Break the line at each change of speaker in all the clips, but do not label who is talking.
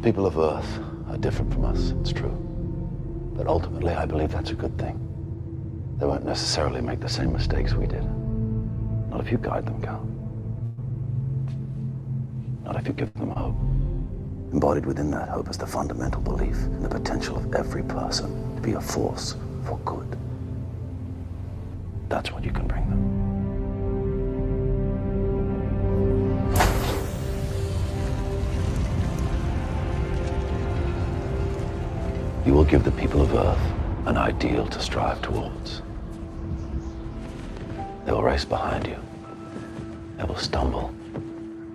The people of Earth are different from us, it's true. But ultimately, I believe that's a good thing. They won't necessarily make the same mistakes we did. Not if you guide them, Cal. Not if you give them hope. Embodied within that hope is the fundamental belief in the potential of every person to be a force for good. That's what you can bring them. You will give the people of Earth an ideal to strive towards. They will race behind you. They will stumble.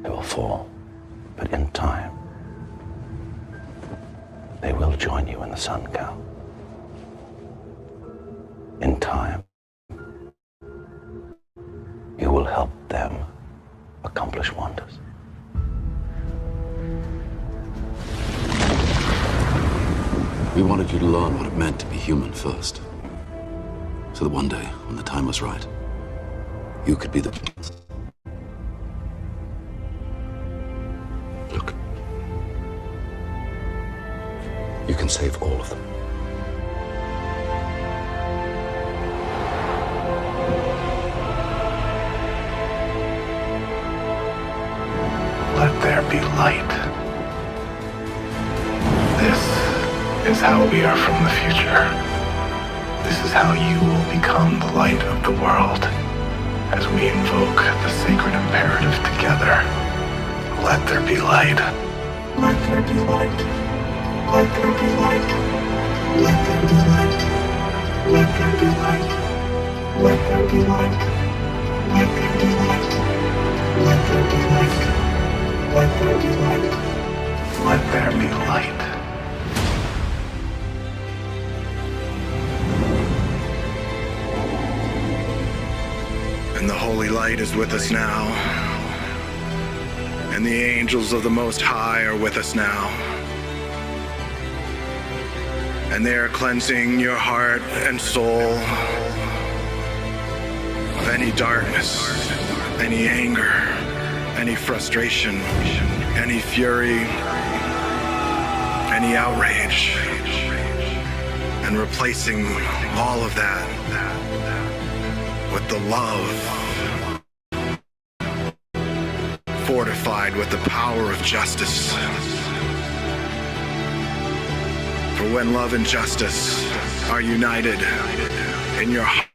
They will fall. But in time, they will join you in the sun, Cal. In time, you will help them accomplish wonders.
We wanted you to learn what it meant to be human first. So that one day, when the time was right, you could be the... Look. You can save all of them.
Let there be light. This is how we are from the future. This is how you will become the light of the world as we invoke the sacred imperative together. Let there be light. Let there be light. Let there be light. Let there be light. Let there be light. Let there be light. Let there be light. Let there be light. Let there be light. Let there be light. And the holy light is with us now. And the angels of the Most High are with us now. And they are cleansing your heart and soul of any darkness, any anger, any frustration, any fury, any outrage, and replacing all of that with the love, fortified with the power of justice. For when love and justice are united in your heart,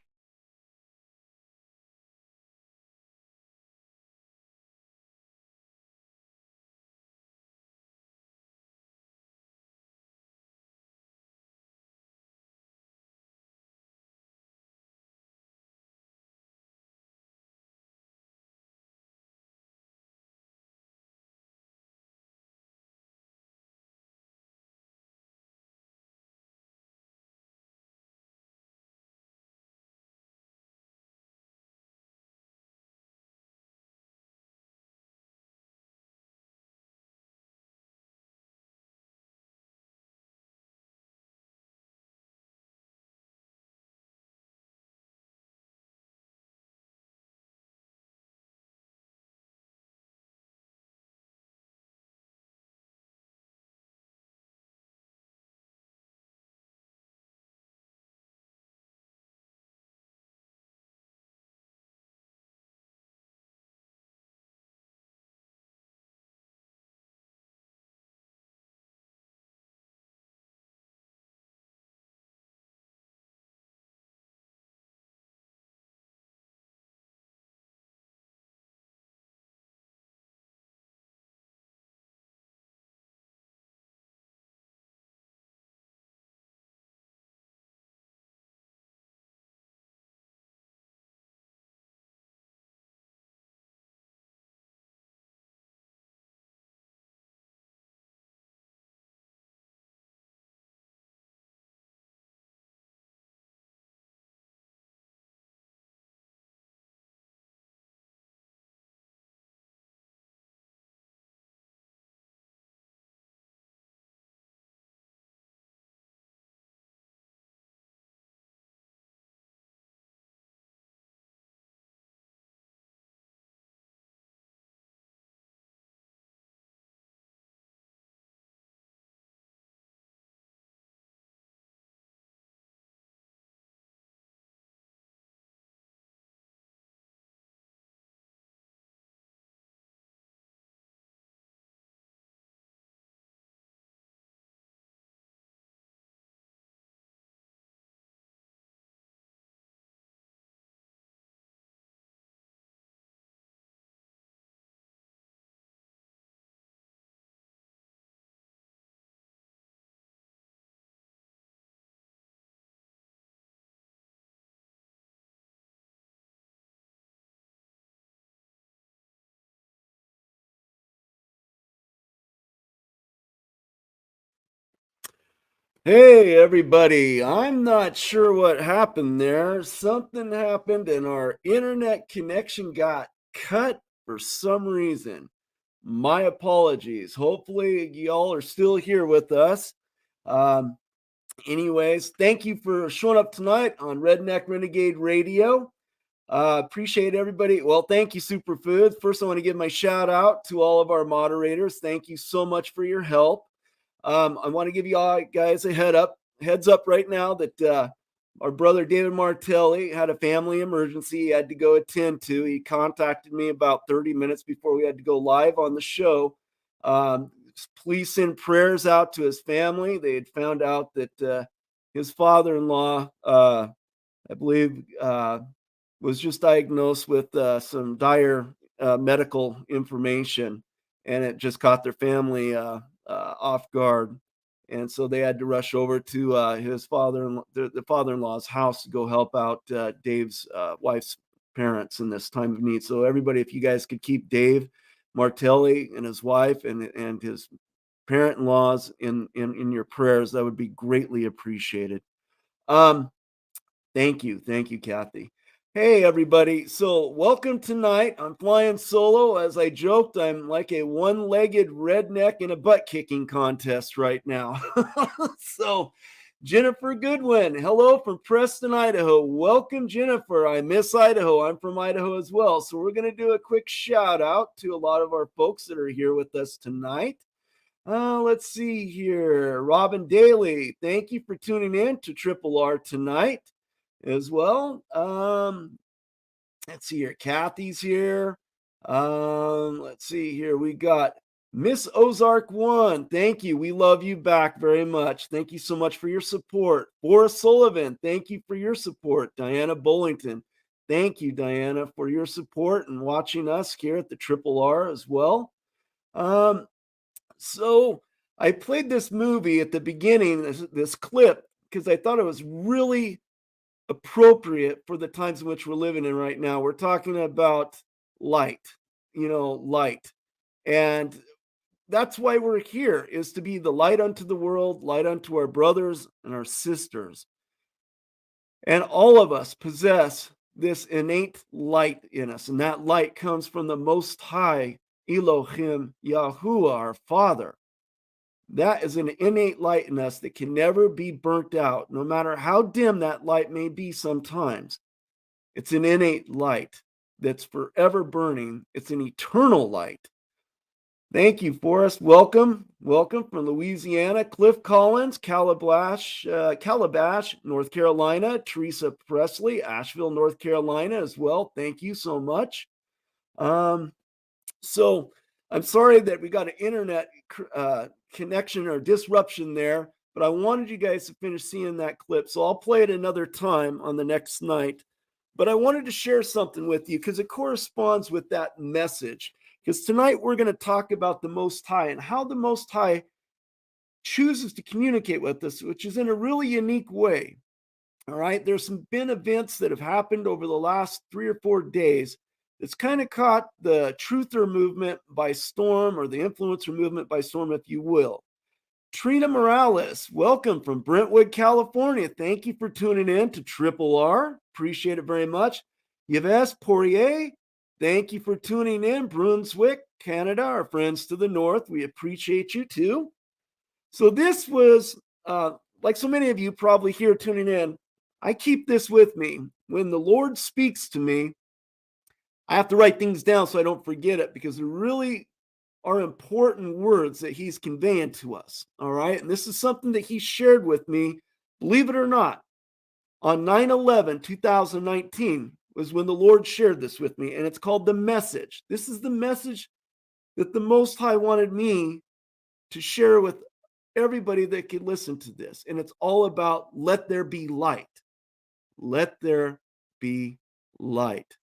Hey, everybody. I'm not sure what happened there. Something happened and our internet connection got cut for some reason. My apologies. Hopefully, y'all are still here with us. Um, Anyways, thank you for showing up tonight on Redneck Renegade Radio. Appreciate everybody. Well, thank you, Superfood. First, I want to give my shout out to all of our moderators. Thank you so much for your help. I want to give you all guys a heads up right now that our brother David Martelli had a family emergency he had to go attend to. He contacted me about 30 minutes before we had to go live on the show. Please send prayers out to his family. They had found out that his father-in-law, I believe, was just diagnosed with some dire medical information, and it just caught their family off guard. And so they had to rush over to his the father-in-law's house to go help out Dave's wife's parents in this time of need. So everybody, if you guys could keep Dave Martelli and his wife and his parent-in-laws in your prayers, that would be greatly appreciated. Thank you, Kathy. Hey, everybody. So, welcome tonight. I'm flying solo. As I joked, I'm like a one-legged redneck in a butt-kicking contest right now. So, Jennifer Goodwin, hello from Preston, Idaho. Welcome, Jennifer. I miss Idaho. I'm from Idaho as well. So, we're going to do a quick shout out to a lot of our folks that are here with us tonight. Let's see here. Robin Daly, thank you for tuning in to Triple R tonight as well. Let's see here. Kathy's here. Let's see here. We got Miss Ozark One. Thank you. We love you back very much. Thank you so much for your support. Forrest Sullivan, thank you for your support. Diana Bullington, thank you, Diana, for your support and watching us here at the Triple R as well. So I played this movie at the beginning, this clip, because I thought it was really appropriate for the times in which we're living in right now. We're talking about light, light. And that's why we're here, is to be the light unto the world, light unto our brothers and our sisters. And all of us possess this innate light in us. And that light comes from the Most High, ELOHIM, YAHUA, our Father. That is an innate light in us that can never be burnt out, no matter how dim that light may be sometimes. It's an innate light that's forever burning. It's an eternal light. Thank you, Forrest. Welcome from Louisiana. Cliff Collins, Calabash, North Carolina. Teresa Presley, Asheville, North Carolina as well. Thank you so much. So I'm sorry that we got an internet connection or disruption there, but I wanted you guys to finish seeing that clip. So I'll play it another time on the next night. But I wanted to share something with you because it corresponds with that message. Because tonight we're going to talk about the Most High and how the Most High chooses to communicate with us, which is in a really unique way. All right. There's been events that have happened over the last 3 or 4 days. It's kind of caught the truther movement by storm, or the influencer movement by storm, if you will. Trina Morales, welcome from Brentwood, California. Thank you for tuning in to Triple R. Appreciate it very much. Yves Poirier, thank you for tuning in. Brunswick, Canada, our friends to the north. We appreciate you too. So this was, like so many of you probably here tuning in, I keep this with me. When the Lord speaks to me, I have to write things down so I don't forget it, because there really are important words that he's conveying to us. All right. And this is something that he shared with me, believe it or not, on 9/11/2019 was when the Lord shared this with me. And it's called The Message. This is the message that the Most High wanted me to share with everybody that could listen to this. And it's all about let there be light. Let there be light.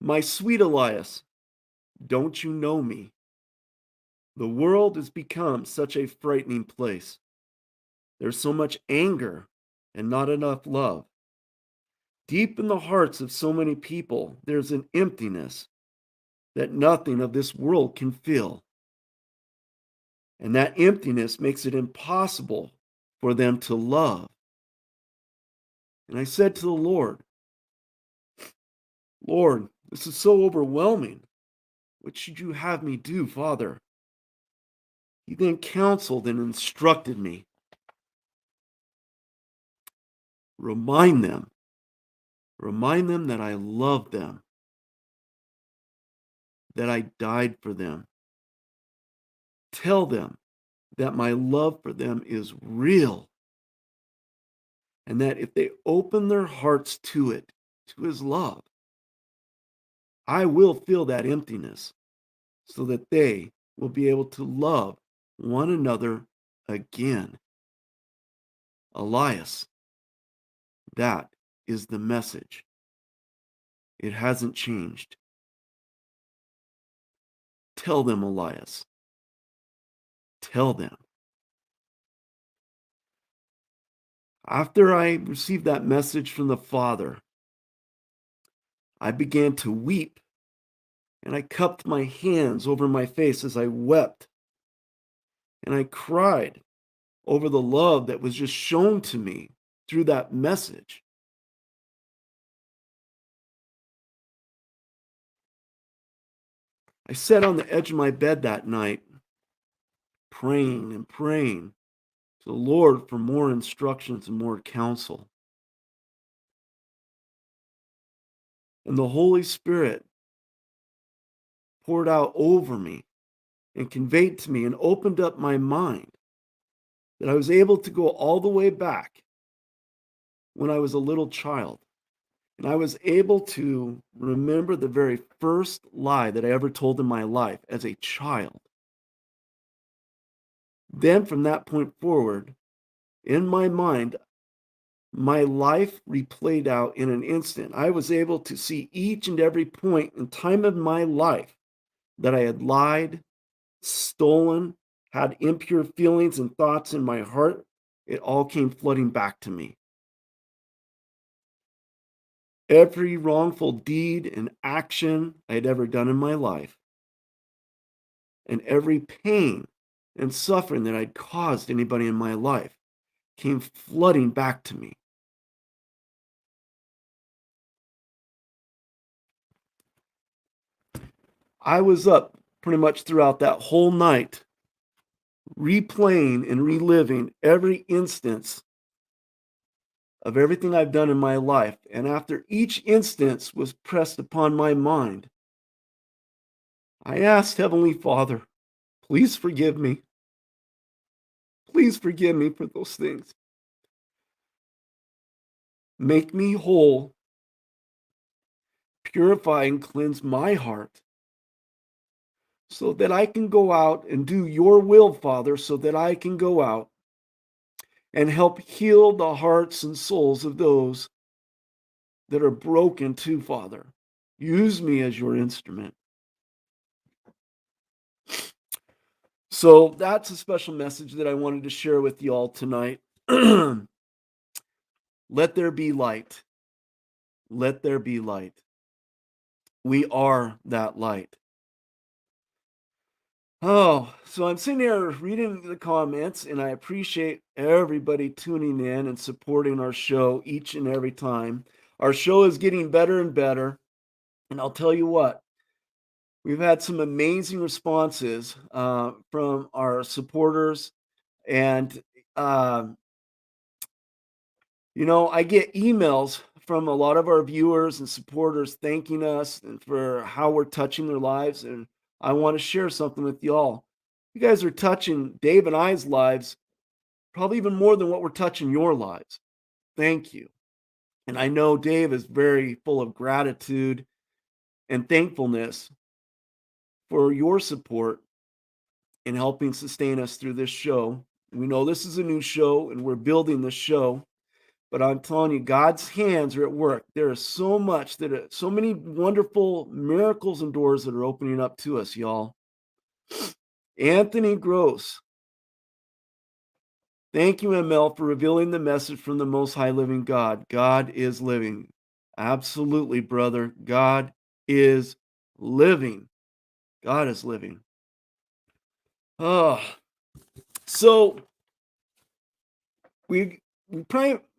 My sweet Elias, don't you know me? The world has become such a frightening place. There's so much anger and not enough love. Deep in the hearts of so many people, there's an emptiness that nothing of this world can fill. And that emptiness makes it impossible for them to love. And I said to the Lord, Lord, this is so overwhelming. What should you have me do, Father? He then counseled and instructed me. Remind them that I love them, that I died for them. Tell them that my love for them is real, and that if they open their hearts to it, to his love, I will fill that emptiness so that they will be able to love one another again. Elias, that is the message. It hasn't changed. Tell them, Elias. Tell them. After I received that message from the Father, I began to weep, and I cupped my hands over my face as I wept, and I cried over the love that was just shown to me through that message. I sat on the edge of my bed that night, praying and praying to the Lord for more instructions and more counsel. And the Holy Spirit poured out over me and conveyed to me and opened up my mind that I was able to go all the way back when I was a little child. And I was able to remember the very first lie that I ever told in my life as a child. Then from that point forward, in my mind, my life replayed out in an instant. I was able to see each and every point in time of my life that I had lied, stolen, had impure feelings and thoughts in my heart. It all came flooding back to me. Every wrongful deed and action I had ever done in my life, and every pain and suffering that I'd caused anybody in my life came flooding back to me. I was up pretty much throughout that whole night, replaying and reliving every instance of everything I've done in my life. And after each instance was pressed upon my mind, I asked Heavenly Father, please forgive me. Please forgive me for those things. Make me whole. Purify and cleanse my heart so that I can go out and do your will, Father, so that I can go out and help heal the hearts and souls of those that are broken too, Father. Use me as your instrument. So that's a special message that I wanted to share with you all tonight. Let there be light. Let there be light. We are that light. Oh, so I'm sitting here reading the comments, and I appreciate everybody tuning in and supporting our show each and every time. Our show is getting better and better, and I'll tell you what, we've had some amazing responses from our supporters, and I get emails from a lot of our viewers and supporters thanking us and for how we're touching their lives, and I want to share something with y'all. You guys are touching Dave and I's lives probably even more than what we're touching your lives. Thank you. And I know Dave is very full of gratitude and thankfulness for your support in helping sustain us through this show. We know this is a new show and we're building this show, but I'm telling you, God's hands are at work. There is so much so many wonderful miracles and doors that are opening up to us, y'all. Anthony Gross. Thank you, ML, for revealing the message from the Most High Living God. God is living. Absolutely, brother. God is living. God is living. Oh, So maybe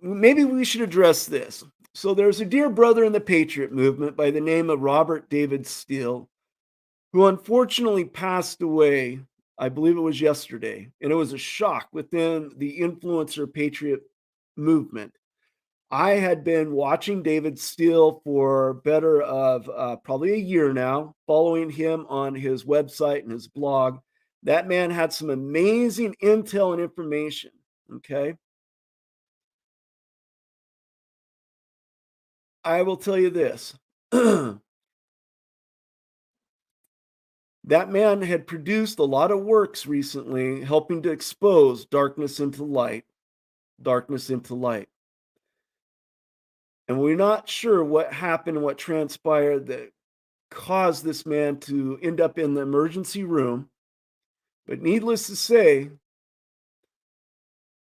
we should address this. So there's a dear brother in the Patriot movement by the name of Robert David Steele, who unfortunately passed away, I believe it was yesterday, and it was a shock within the influencer Patriot movement. I had been watching David Steele for better of probably a year now, following him on his website and his blog. That man had some amazing intel and information, okay? I will tell you this. That man had produced a lot of works recently helping to expose darkness into light, darkness into light. And we're not sure what happened, what transpired that caused this man to end up in the emergency room. But needless to say,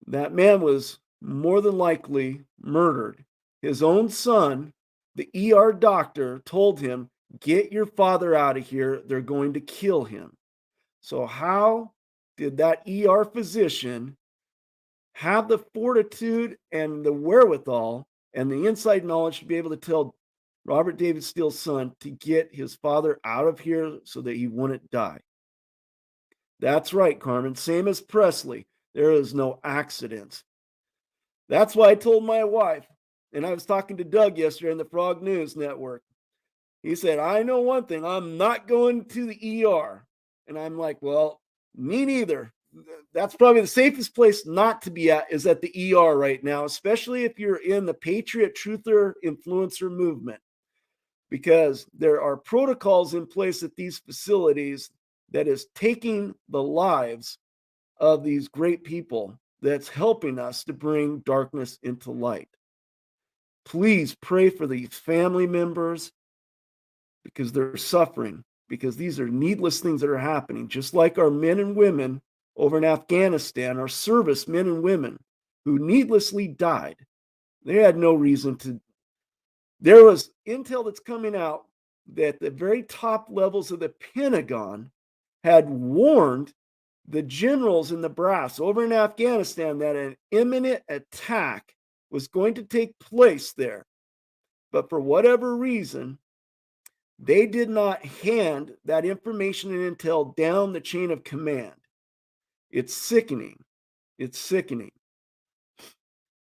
that man was more than likely murdered. His own son, the ER doctor, told him, "Get your father out of here. They're going to kill him." So how did that ER physician have the fortitude and the wherewithal and the inside knowledge to be able to tell Robert David Steele's son to get his father out of here so that he wouldn't die? That's right, Carmen. Same as Presley. There is no accidents. That's why I told my wife, and I was talking to Doug yesterday on the Frog News Network. He said, "I know one thing, I'm not going to the ER." And I'm like, well, me neither. That's probably the safest place not to be at, is at the ER right now, especially if you're in the Patriot Truther Influencer movement, because there are protocols in place at these facilities that is taking the lives of these great people that's helping us to bring darkness into light. Please pray for these family members because they're suffering, because these are needless things that are happening, just like our men and women over in Afghanistan, our service men and women who needlessly died. They had no reason to. There was intel that's coming out that the very top levels of the Pentagon had warned the generals in the brass over in Afghanistan that an imminent attack was going to take place there. But for whatever reason, they did not hand that information and intel down the chain of command. It's sickening. It's sickening.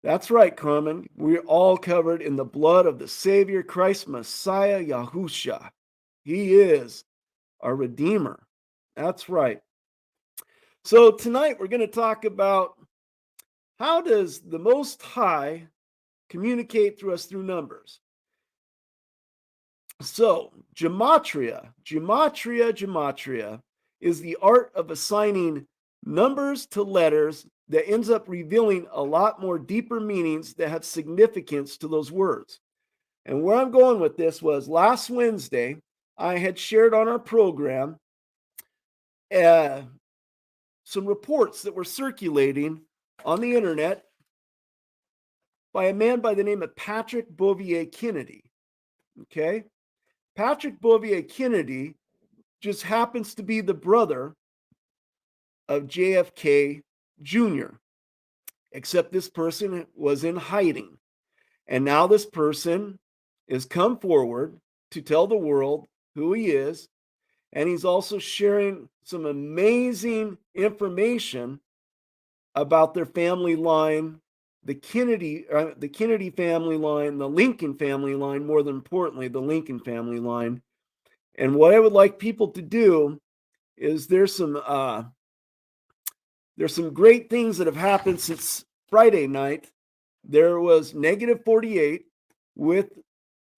That's right, Carmen. We're all covered in the blood of the Savior, Christ Messiah, Yahusha. He is our Redeemer. That's right. So tonight we're going to talk about how does the Most High communicate through us through numbers. So Gematria is the art of assigning numbers to letters that ends up revealing a lot more deeper meanings that have significance to those words. And where I'm going with this was last Wednesday, I had shared on our program some reports that were circulating on the internet by a man by the name of Patrick Bouvier Kennedy. Okay? Patrick Bouvier Kennedy just happens to be the brother of JFK Jr., except this person was in hiding. And now this person has come forward to tell the world who he is, and he's also sharing some amazing information about their family line, the Kennedy family line, the Lincoln family line, more than importantly, the Lincoln family line. And what I would like people to do is there's some great things that have happened since Friday night. There was -48 with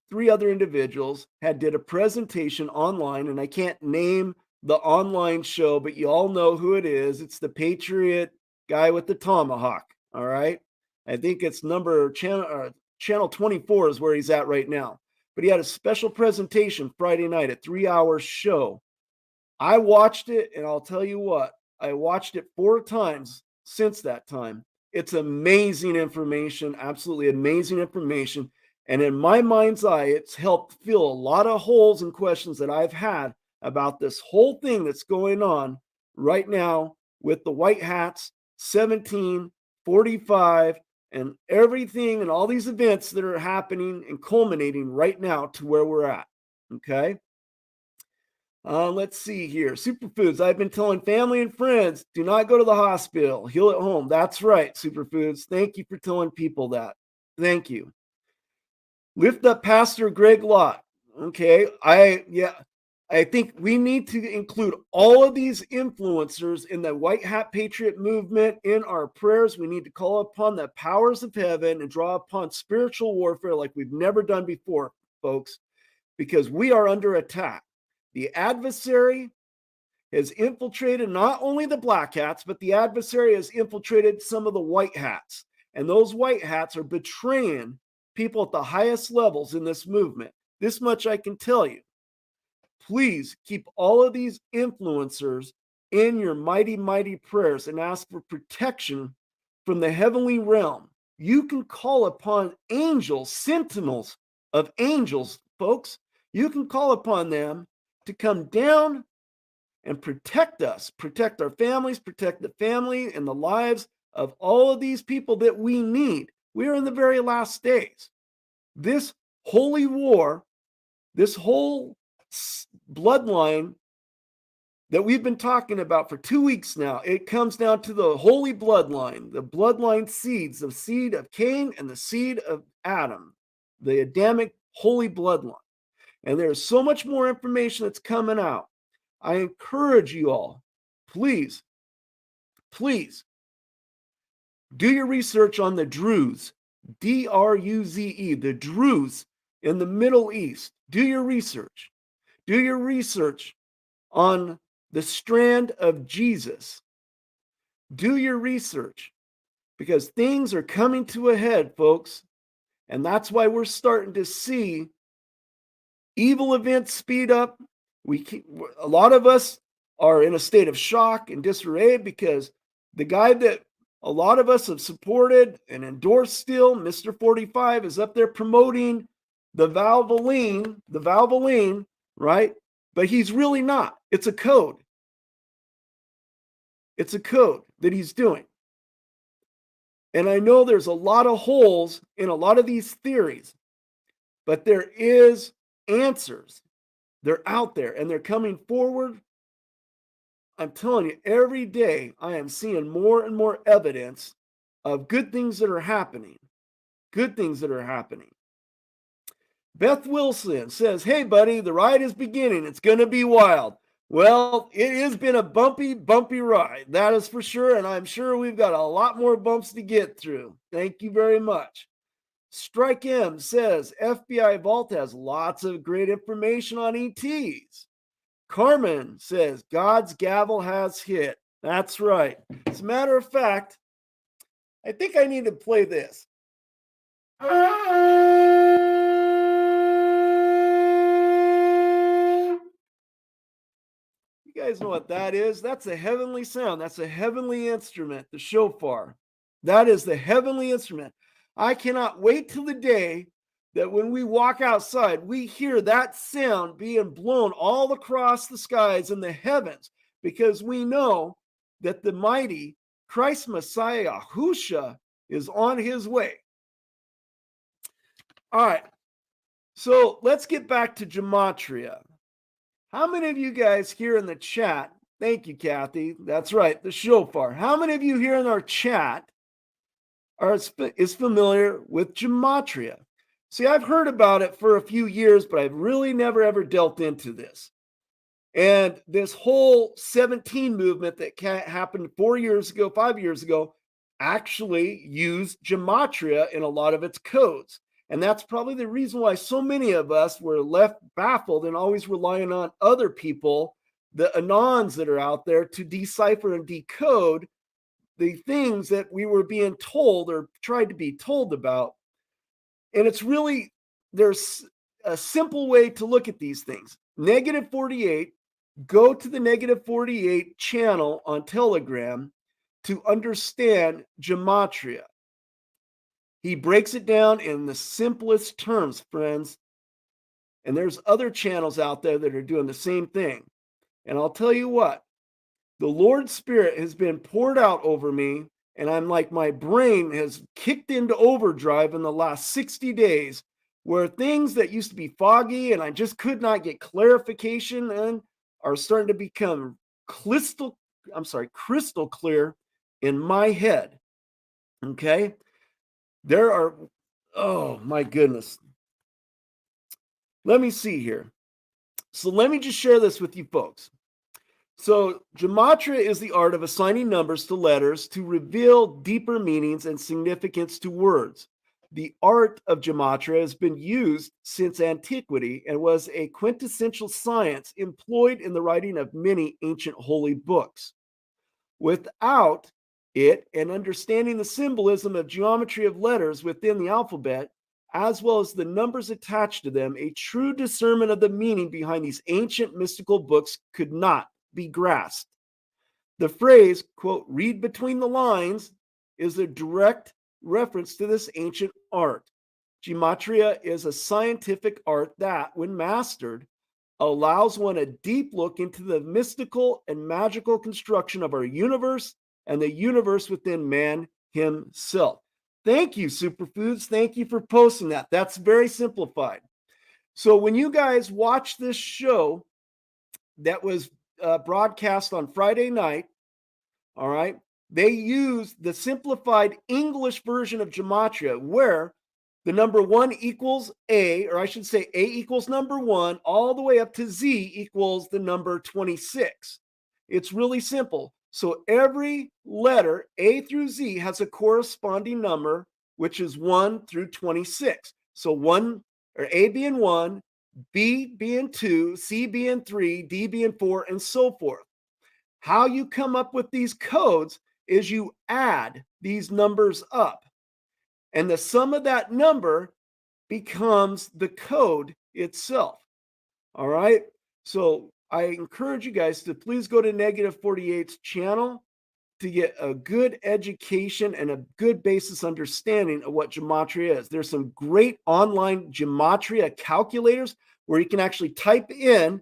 3 other individuals did a presentation online, and I can't name the online show, but you all know who it is. It's the Patriot guy with the tomahawk. All right. I think it's channel 24 is where he's at right now. But he had a special presentation Friday night, a 3-hour show. I watched it, and I'll tell you what, I watched it 4 times since that time. It's amazing information, absolutely amazing information. And in my mind's eye, it's helped fill a lot of holes and questions that I've had about this whole thing that's going on right now with the white hats 17, 45, and everything and all these events that are happening and culminating right now to where we're at. Okay. Let's see here. Superfoods. I've been telling family and friends, do not go to the hospital. Heal at home. That's right, Superfoods. Thank you for telling people that. Thank you. Lift up Pastor Greg Lott. Okay. I think we need to include all of these influencers in the White Hat Patriot movement in our prayers. We need to call upon the powers of heaven and draw upon spiritual warfare like we've never done before, folks, because we are under attack. The adversary has infiltrated not only the black hats, but the adversary has infiltrated some of the white hats. And those white hats are betraying people at the highest levels in this movement. This much I can tell you. Please keep all of these influencers in your mighty, mighty prayers and ask for protection from the heavenly realm. You can call upon angels, sentinels of angels, folks. You can call upon them to come down and protect us, protect our families, protect the family and the lives of all of these people that we need. We are in the very last days. This holy war, this whole bloodline that we've been talking about for 2 weeks now, it comes down to the holy bloodline, the bloodline seeds, the seed of Cain and the seed of Adam, the Adamic holy bloodline. And there's so much more information that's coming out. I encourage you all, please, please do your research on the Druze, D-R-U-Z-E, the Druze in the Middle East. Do your research. Do your research on the strand of Jesus. Do your research because things are coming to a head, folks. And that's why we're starting to see evil events speed up. A lot of us are in a state of shock and disarray because the guy that a lot of us have supported and endorsed still, Mr. 45, is up there promoting the Valvoline, right? But he's really not. It's a code. It's a code that he's doing. And I know there's a lot of holes in a lot of these theories, but there is answers. They're out there and they're coming forward. I'm telling you, every day I am seeing more and more evidence of good things that are happening. Good things that are happening. Beth Wilson says, hey, buddy, the ride is beginning. It's going to be wild. Well, it has been a bumpy ride. That is for sure. And I'm sure we've got a lot more bumps to get through. Thank you very much. Strike M says, FBI Vault has lots of great information on ETs. Carmen says, God's gavel has hit. That's right. As a matter of fact, I think I need to play this. You guys know what that is? That's a heavenly sound. That's a heavenly instrument, the shofar. That is the heavenly instrument. I cannot wait till the day that when we walk outside, we hear that sound being blown all across the skies and the heavens, because we know that the mighty Christ Messiah, YAHUA, is on his way. All right, so let's get back to Gematria. How many of you guys here in the chat, thank you, Kathy, that's right, the shofar. How many of you here in our chat is familiar with Gematria? See, I've heard about it for a few years, but I've really never ever delved into this. And this whole 17 movement that happened 4 years ago, 5 years ago, actually used Gematria in a lot of its codes. And that's probably the reason why so many of us were left baffled and always relying on other people, the Anons that are out there, to decipher and decode the things that we were being told or tried to be told about. And it's really, there's a simple way to look at these things. Negative 48, go to the Negative 48 channel on Telegram to understand Gematria. He breaks it down in the simplest terms, friends. And there's other channels out there that are doing the same thing. And I'll tell you what, The Lord's Spirit has been poured out over me, and I'm like, my brain has kicked into overdrive in the last 60 days, where things that used to be foggy and I just could not get clarification and are starting to become crystal clear in my head. Okay? There are, oh my goodness. Let me see here. So let me just share this with you folks. So Gematria is the art of assigning numbers to letters to reveal deeper meanings and significance to words. The art of Gematria has been used since antiquity and was a quintessential science employed in the writing of many ancient holy books. Without it and understanding the symbolism of geometry of letters within the alphabet, as well as the numbers attached to them, a true discernment of the meaning behind these ancient mystical books could not be grasped. The phrase, quote, read between the lines, is a direct reference to this ancient art. Gematria is a scientific art that, when mastered, allows one a deep look into the mystical and magical construction of our universe and the universe within man himself. Thank you, Superfoods. Thank you for posting that. That's very simplified. So when you guys watch this show that was broadcast on Friday night, all right, they used the simplified English version of Gematria, where the number 1 equals A, or I should say A equals number 1, all the way up to Z equals the number 26. It's really simple. So every letter A through Z has a corresponding number, which is 1 through 26. So 1, or A being 1, B being 2, C being 3, D being 4, and so forth. How you come up with these codes is you add these numbers up, and the sum of that number becomes the code itself. All right. So I encourage you guys to please go to Negative 48's channel to get a good education and a good basis understanding of what Gematria is. There's some great online Gematria calculators where you can actually type in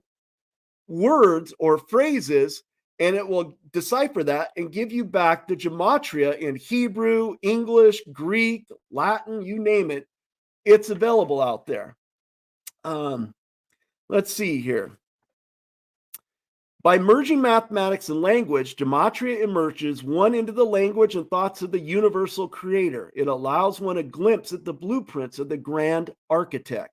words or phrases, and it will decipher that and give you back the Gematria in Hebrew, English, Greek, Latin, you name it. It's available out there. Let's see here. By merging mathematics and language, Gematria immerses one into the language and thoughts of the universal creator. It allows one a glimpse at the blueprints of the grand architect.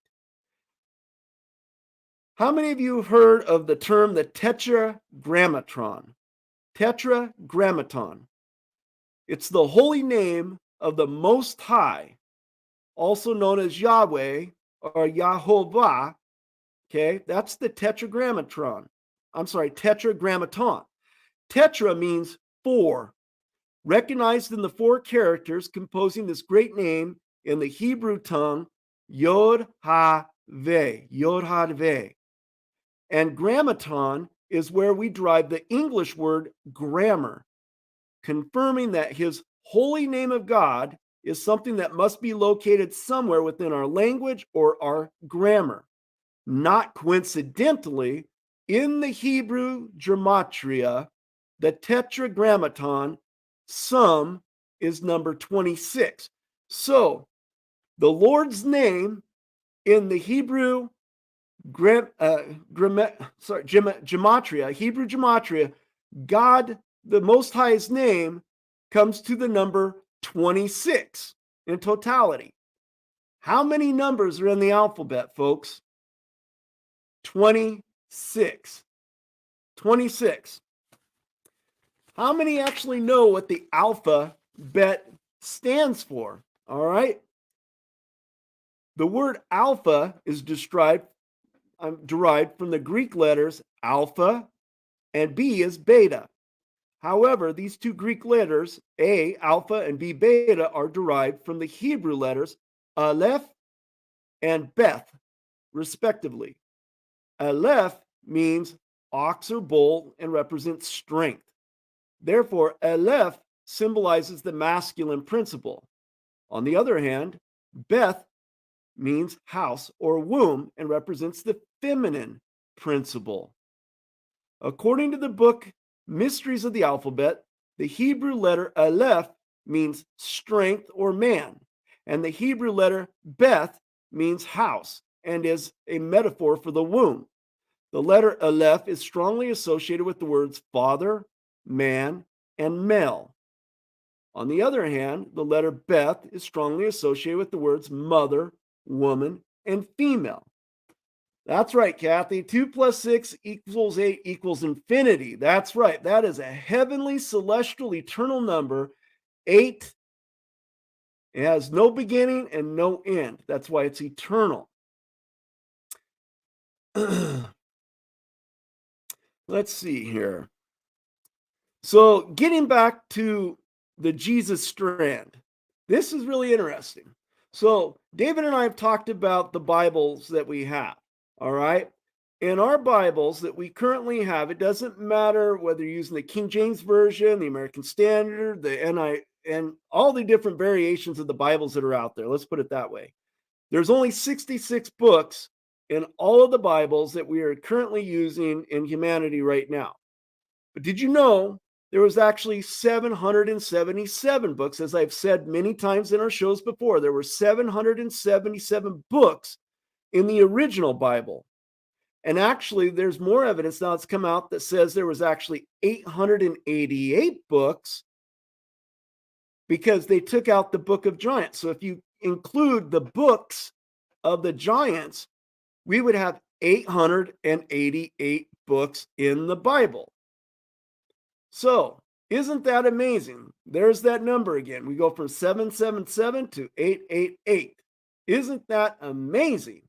How many of you have heard of the term the tetragrammaton? Tetragrammaton. It's the holy name of the Most High, also known as Yahweh or YeHoVaH. Okay, that's the tetragrammaton. Tetragrammaton. Tetra means 4. Recognized in the 4 characters composing this great name in the Hebrew tongue, YHVH, YeHoVaH. And grammaton is where we derive the English word grammar, confirming that his holy name of God is something that must be located somewhere within our language or our grammar. Not coincidentally, in the Hebrew Gematria, the tetragrammaton sum is number 26. So the Lord's name in the Hebrew Gematria, Hebrew Gematria, God, the Most High's name, comes to the number 26 in totality. How many numbers are in the alphabet, folks? 26. 26. How many actually know what the alphabet stands for? All right. The word alpha is derived from the Greek letters alpha and B is beta. However, these 2 Greek letters, A, alpha, and B, beta, are derived from the Hebrew letters aleph and beth, respectively. Aleph means ox or bull and represents strength. Therefore, aleph symbolizes the masculine principle. On the other hand, beth means house or womb and represents the feminine principle. According to the book mysteries of the alphabet, the Hebrew letter Aleph means strength or man, and the Hebrew letter Beth means house and is a metaphor for the womb. The letter Aleph is strongly associated with the words father, man, and male. On the other hand, the letter Beth is strongly associated with the words mother, woman, and female. That's right, Kathy. 2 plus 6 equals 8 equals infinity. That's right. That is a heavenly, celestial, eternal number. 8, it has no beginning and no end. That's why it's eternal. Let's see here. So getting back to the Jesus strand, this is really interesting. So David and I have talked about the Bibles that we have, all right? In our Bibles that we currently have, it doesn't matter whether you're using the King James Version, the American Standard, the NI, and all the different variations of the Bibles that are out there. Let's put it that way. There's only 66 books in all of the Bibles that we are currently using in humanity right now. But did you know there was actually 777 books? As I've said many times in our shows before, there were 777 books in the original Bible. And actually, there's more evidence now that's come out that says there was actually 888 books because they took out the book of giants. So if you include the books of the giants, we would have 888 books in the Bible. So isn't that amazing? There's that number again. We go from 777 to 888. Isn't that amazing?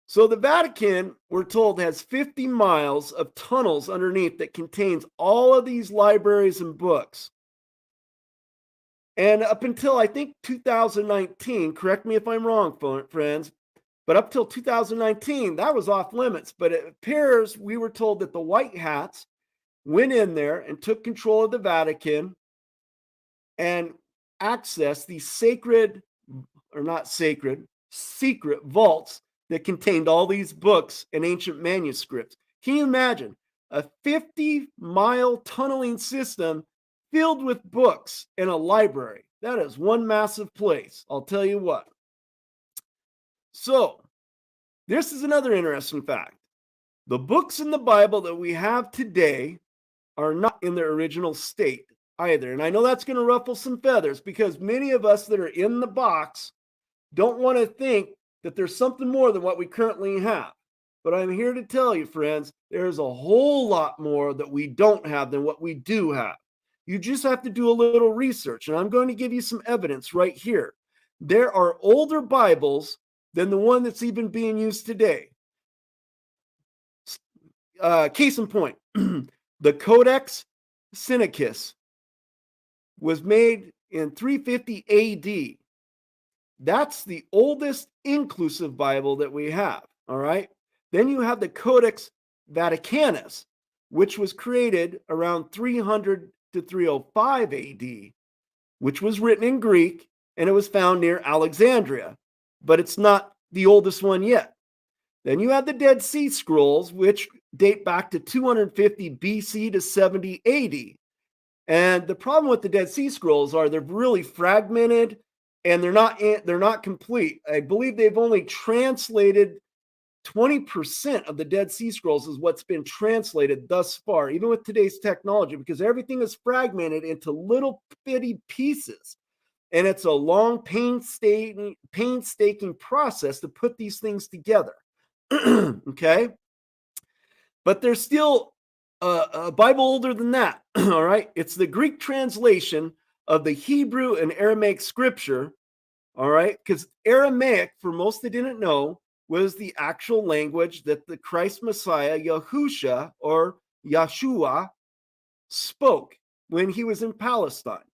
So the Vatican, we're told, has 50 miles of tunnels underneath that contains all of these libraries and books. And up until, I think, 2019, correct me if I'm wrong, friends, but up till 2019, that was off limits. But it appears we were told that the white hats went in there and took control of the Vatican and accessed these sacred, or not sacred, secret vaults that contained all these books and ancient manuscripts. Can you imagine a 50-mile tunneling system filled with books in a library? That is one massive place, I'll tell you what. So, this is another interesting fact. The books in the Bible that we have today are not in their original state either. And I know that's going to ruffle some feathers because many of us that are in the box don't want to think that there's something more than what we currently have. But I'm here to tell you, friends, there's a whole lot more that we don't have than what we do have. You just have to do a little research, and I'm going to give you some evidence right here. There are older Bibles than the one that's even being used today. Case in point, the Codex Sinaiticus was made in 350 AD. That's the oldest inclusive Bible that we have, all right? Then you have the Codex Vaticanus, which was created around 300 to 305 AD, which was written in Greek, and it was found near Alexandria, but it's not the oldest one yet. Then you have the Dead Sea Scrolls, which date back to 250 BC to 70 AD. And the problem with the Dead Sea Scrolls are they're really fragmented, and they're not complete. I believe they've only translated 20% of the Dead Sea Scrolls is what's been translated thus far, even with today's technology, because everything is fragmented into little bitty pieces. And it's a long, painstaking process to put these things together. Okay? But there's still a Bible older than that. All right? It's the Greek translation of the Hebrew and Aramaic scripture, all right? Because Aramaic, for most that didn't know, was the actual language that the Christ Messiah, Yahusha, or Yahshua, spoke when he was in Palestine.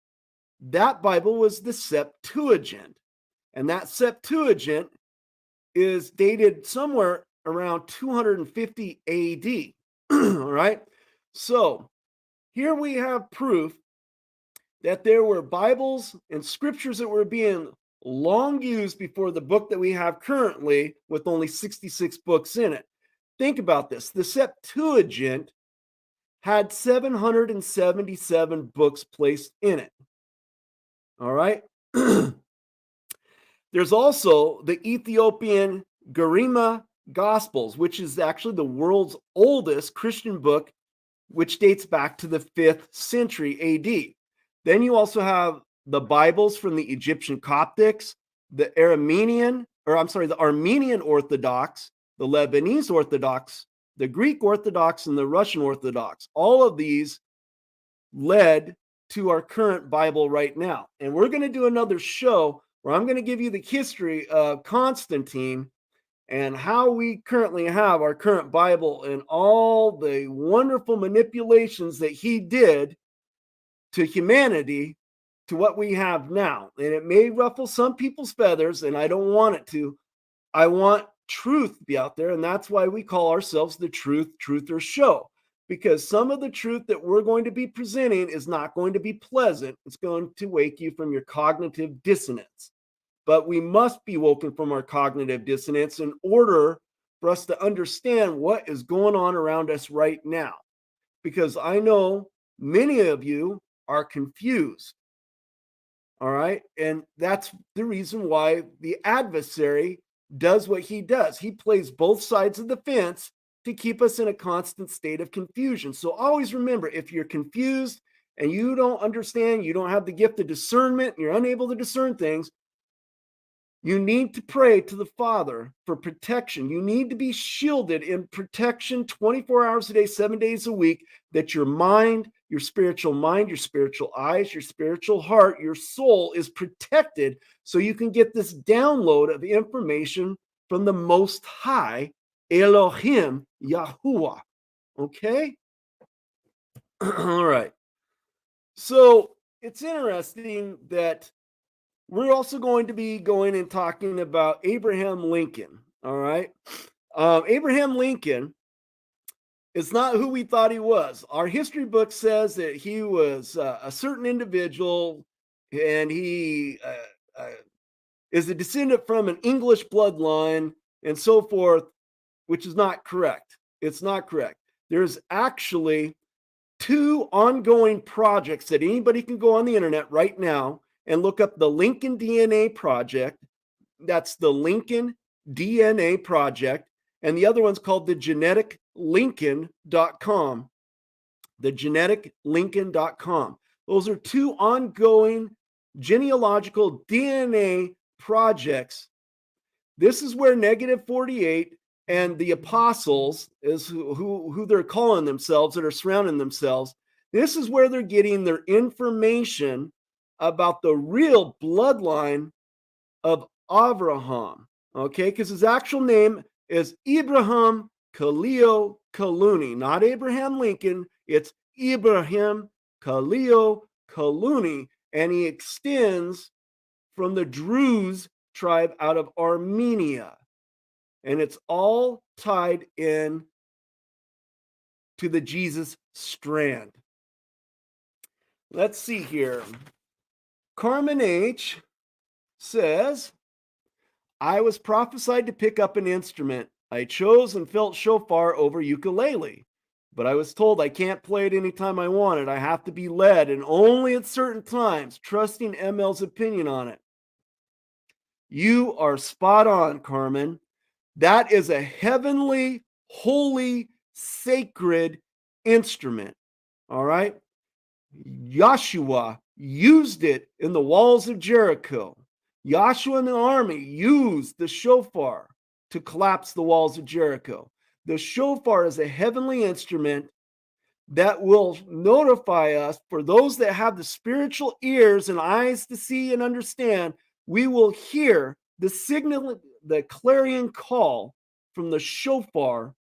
That Bible was the Septuagint. And that Septuagint is dated somewhere around 250 AD, all right? So here we have proof that there were Bibles and scriptures that were being long used before the book that we have currently with only 66 books in it. Think about this. The Septuagint had 777 books placed in it. All right. There's also the Ethiopian Garima Gospels, which is actually the world's oldest Christian book, which dates back to the 5th century AD. Then you also have the Bibles from the Egyptian Coptics, the Armenian Orthodox, the Lebanese Orthodox, the Greek Orthodox, and the Russian Orthodox. All of these led to our current Bible right now. And we're going to do another show where I'm going to give you the history of Constantine and how we currently have our current Bible and all the wonderful manipulations that he did to humanity to what we have now. And it may ruffle some people's feathers, and I don't want it to. I want truth to be out there, and that's why we call ourselves the Truther Show, because some of the truth that we're going to be presenting is not going to be pleasant. It's going to wake you from your cognitive dissonance. But we must be woken from our cognitive dissonance in order for us to understand what is going on around us right now. Because I know many of you are confused. All right. And that's the reason why the adversary does what he does. He plays both sides of the fence to keep us in a constant state of confusion. So always remember, if you're confused and you don't understand, you don't have the gift of discernment, you're unable to discern things, you need to pray to the Father for protection. You need to be shielded in protection 24 hours a day, 7 days a week, that your mind, your spiritual eyes, your spiritual heart, your soul is protected so you can get this download of information from the Most High, ELOHIM, YAHUA. Okay? All right. So it's interesting that we're also going to be going and talking about Abraham Lincoln. All right. Abraham Lincoln is not who we thought he was. Our history book says that he was a certain individual, and he is a descendant from an English bloodline and so forth, which is not correct. It's not correct. There's actually 2 ongoing projects that anybody can go on the internet right now and look up the Lincoln DNA Project. That's the Lincoln DNA Project. And the other one's called the geneticlincoln.com. The geneticlincoln.com. Those are 2 ongoing genealogical DNA projects. This is where Negative 48 and the apostles is who they're calling themselves, that are surrounding themselves. This is where they're getting their information about the real bloodline of Abraham, okay? Because his actual name is Ibrahim Khalil Kaluni, not Abraham Lincoln. It's Ibrahim Khalil Kaluni, and he extends from the Druze tribe out of Armenia, and it's all tied in to the Jesus strand. Let's see here. Carmen H. says, I was prophesied to pick up an instrument. I chose and felt shofar over ukulele, but I was told I can't play it anytime I want it. I have to be led, and only at certain times, trusting ML's opinion on it. You are spot on, Carmen. That is a heavenly, holy, sacred instrument. All right? Joshua used it in the walls of Jericho. Joshua and the army used the shofar to collapse the walls of Jericho. The shofar is a heavenly instrument that will notify us, for those that have the spiritual ears and eyes to see and understand. We will hear the signal, the clarion call from the shofar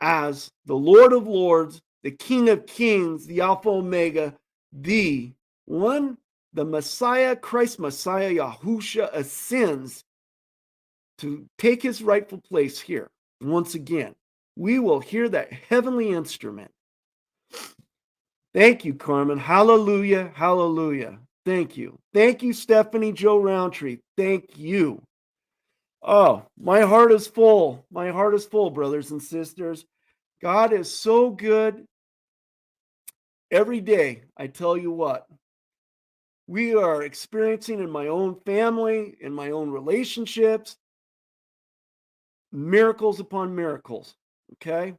as the Lord of Lords, the King of Kings, the Alpha Omega, the one, the Messiah, Christ Messiah, Yahusha, ascends to take his rightful place here. Once again, we will hear that heavenly instrument. Thank you, Carmen. Hallelujah, hallelujah. Thank you. Thank you, Stephanie Joe Roundtree. Thank you. Oh, my heart is full. My heart is full, brothers and sisters. God is so good. Every day, I tell you what, we are experiencing in my own family, in my own relationships, miracles upon miracles. Okay.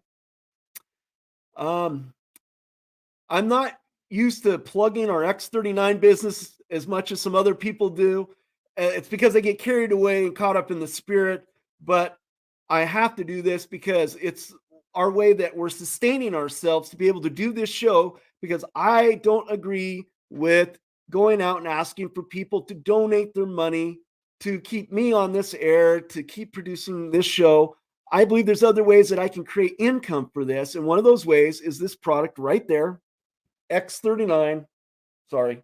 I'm not used to plugging our X39 business as much as some other people do. It's because I get carried away and caught up in the spirit, but I have to do this because it's our way that we're sustaining ourselves to be able to do this show, because I don't agree with going out and asking for people to donate their money to keep me on this air, to keep producing this show. I believe there's other ways that I can create income for this. And one of those ways is this product right there, X39. Sorry,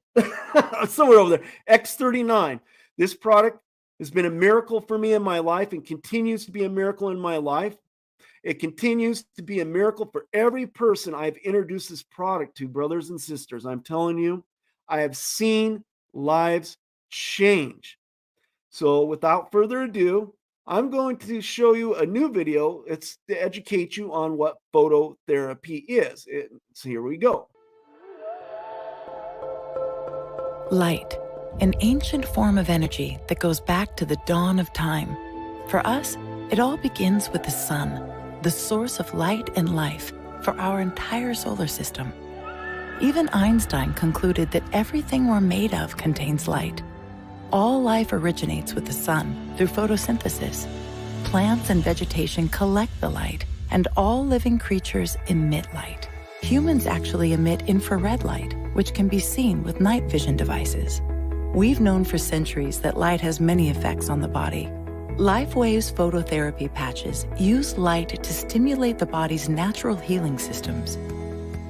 somewhere over there, X39. This product has been a miracle for me in my life and continues to be a miracle in my life. It continues to be a miracle for every person I've introduced this product to, brothers and sisters. I'm telling you, I have seen lives change. So without further ado, I'm going to show you a new video. It's to educate you on what phototherapy is. So here we go.
Light, an ancient form of energy that goes back to the dawn of time. For us, it all begins with the sun, the source of light and life for our entire solar system. Even Einstein concluded that everything we're made of contains light. All life originates with the sun through photosynthesis. Plants and vegetation collect the light, and all living creatures emit light. Humans actually emit infrared light, which can be seen with night vision devices. We've known for centuries that light has many effects on the body. Lifewave's phototherapy patches use light to stimulate the body's natural healing systems,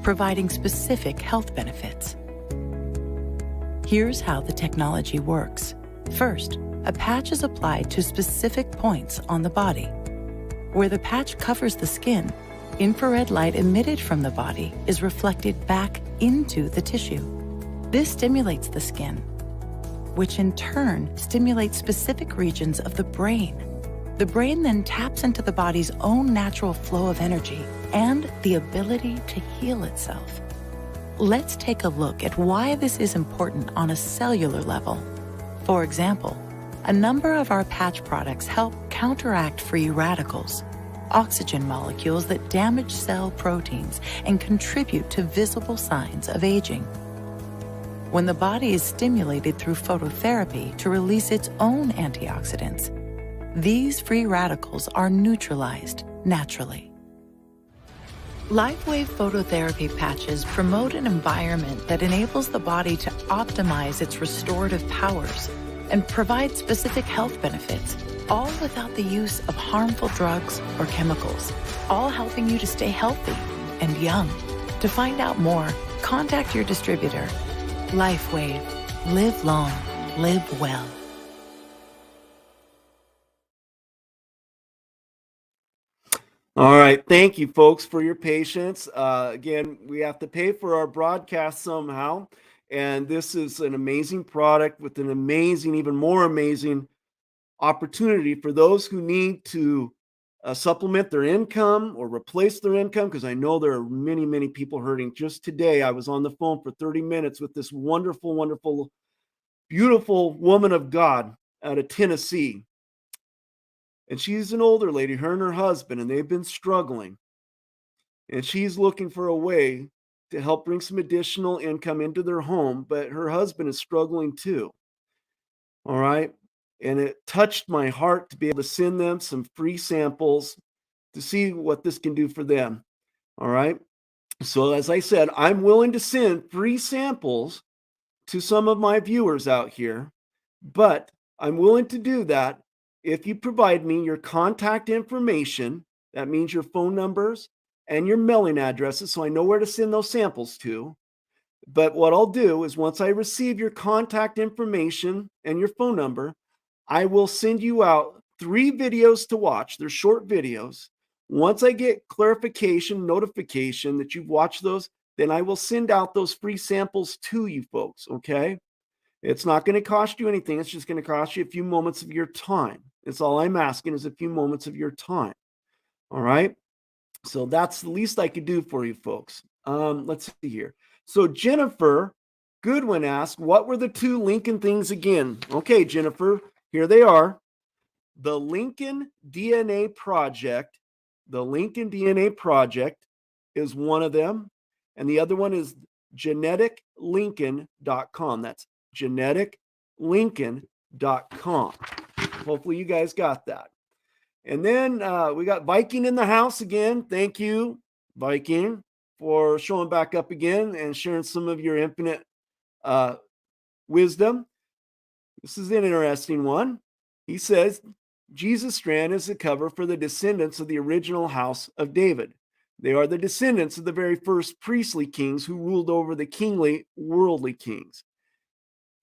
providing specific health benefits. Here's how the technology works. First, a patch is applied to specific points on the body. Where the patch covers the skin, infrared light emitted from the body is reflected back into the tissue. This stimulates the skin, which in turn stimulates specific regions of the brain. The brain then taps into the body's own natural flow of energy and the ability to heal itself. Let's take a look at why this is important on a cellular level. For example, a number of our patch products help counteract free radicals, oxygen molecules that damage cell proteins and contribute to visible signs of aging. When the body is stimulated through phototherapy to release its own antioxidants, these free radicals are neutralized naturally. Lifewave phototherapy patches promote an environment that enables the body to optimize its restorative powers and provide specific health benefits, all without the use of harmful drugs or chemicals, all helping you to stay healthy and young. To find out more, contact your distributor. Lifewave. Live long. Live well.
All right. Thank you, folks, for your patience. Again, we have to pay for our broadcast somehow. And this is an amazing product with an amazing, even more amazing opportunity for those who need to supplement their income or replace their income, because I know there are many, many people hurting. Just today, I was on the phone for 30 minutes with this wonderful, wonderful, beautiful woman of God out of Tennessee. And she's an older lady, her and her husband, and they've been struggling. And she's looking for a way to help bring some additional income into their home, but her husband is struggling too. All right. And it touched my heart to be able to send them some free samples to see what this can do for them. All right. So as I said, I'm willing to send free samples to some of my viewers out here, but I'm willing to do that if you provide me your contact information. That means your phone numbers and your mailing addresses, so I know where to send those samples to. But what I'll do is once I receive your contact information and your phone number, I will send you out 3 videos to watch. They're short videos. Once I get clarification, notification that you've watched those, then I will send out those free samples to you folks, okay? It's not going to cost you anything. It's just going to cost you a few moments of your time. It's all I'm asking is a few moments of your time. All right. So that's the least I could do for you folks. Let's see here. So Jennifer Goodwin asked, what were the two Lincoln things again? Okay, Jennifer, here they are. The Lincoln DNA Project. The Lincoln DNA Project is one of them. And the other one is geneticlincoln.com. That's geneticlincoln.com. Hopefully you guys got that. And then we got Viking in the house again. Thank you, Viking, for showing back up again and sharing some of your infinite wisdom. This is an interesting one. He says, Jesus Strand is the cover for the descendants of the original house of David. They are the descendants of the very first priestly kings who ruled over the kingly, worldly kings.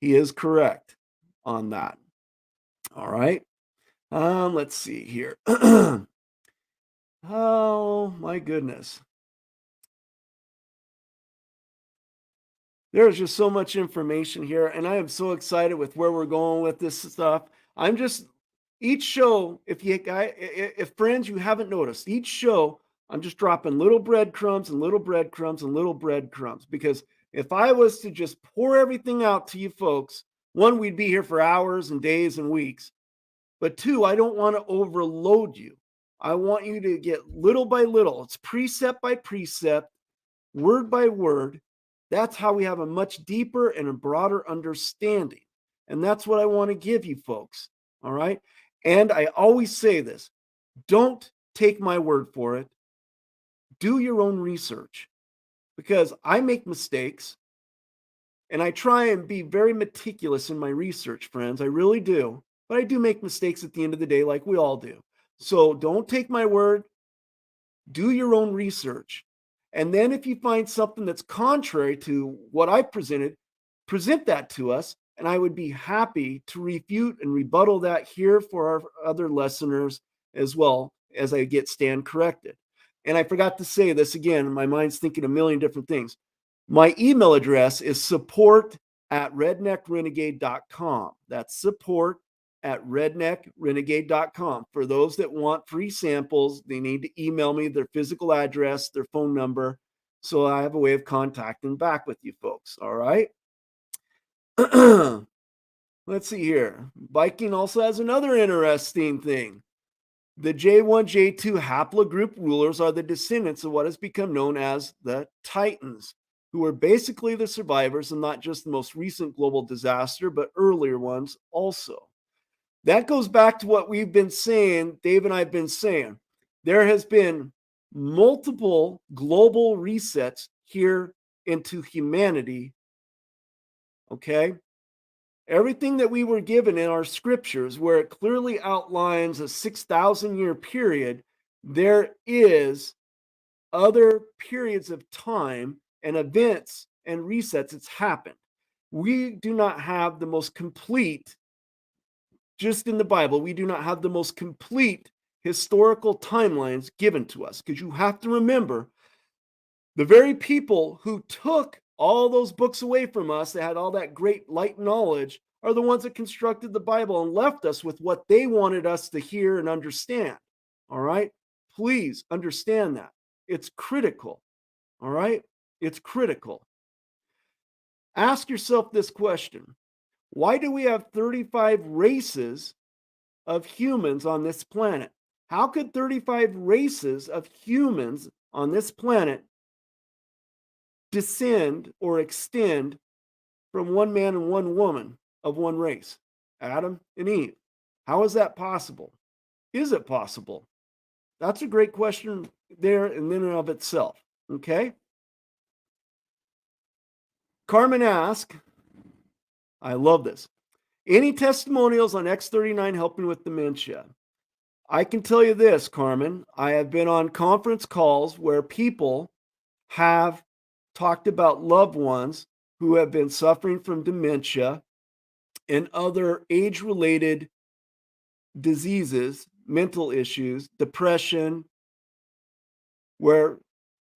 He is correct on that. All right. Let's see here. Oh, my goodness. There's just so much information here, and I am so excited with where we're going with this stuff. I'm just, each show, if friends, you haven't noticed, each show, I'm just dropping little breadcrumbs and little breadcrumbs and little breadcrumbs, because if I was to just pour everything out to you folks, one, we'd be here for hours and days and weeks. But two, I don't want to overload you. I want you to get little by little. It's precept by precept, word by word. That's how we have a much deeper and a broader understanding. And that's what I want to give you folks. All right. And I always say this, don't take my word for it. Do your own research, because I make mistakes and I try and be very meticulous in my research, friends. I really do. But I do make mistakes at the end of the day, like we all do. So don't take my word. Do your own research. And then if you find something that's contrary to what I presented, present that to us. And I would be happy to refute and rebuttal that here for our other listeners as well, as I get stand corrected. And I forgot to say this again. My mind's thinking a million different things. My email address is support@redneckrenegade.com. That's support@redneckrenegade.com. For those that want free samples, they need to email me their physical address, their phone number, so I have a way of contacting back with you folks. All right. Let's see here. Viking also has another interesting thing. The J1, J2 haplogroup rulers are the descendants of what has become known as the Titans, who are basically the survivors and not just the most recent global disaster, but earlier ones also. That goes back to what we've been saying, Dave and I have been saying. There has been multiple global resets here into humanity. Okay? Everything that we were given in our scriptures, where it clearly outlines a 6,000-year period, there is other periods of time and events and resets that's happened. We do not have the most complete, just in the Bible, we do not have the most complete historical timelines given to us, because you have to remember the very people who took all those books away from us that had all that great light knowledge are the ones that constructed the Bible and left us with what they wanted us to hear and understand. All right? Please understand that. It's critical. All right? It's critical. Ask yourself this question. Why do we have 35 races of humans on this planet? How could 35 races of humans on this planet descend or extend from one man and one woman of one race, Adam and Eve? How is that possible? Is it possible? That's a great question there in and of itself. Okay. Carmen asked, I love this. Any testimonials on X39 helping with dementia? I can tell you this, Carmen. I have been on conference calls where people have talked about loved ones who have been suffering from dementia and other age-related diseases, mental issues, depression, where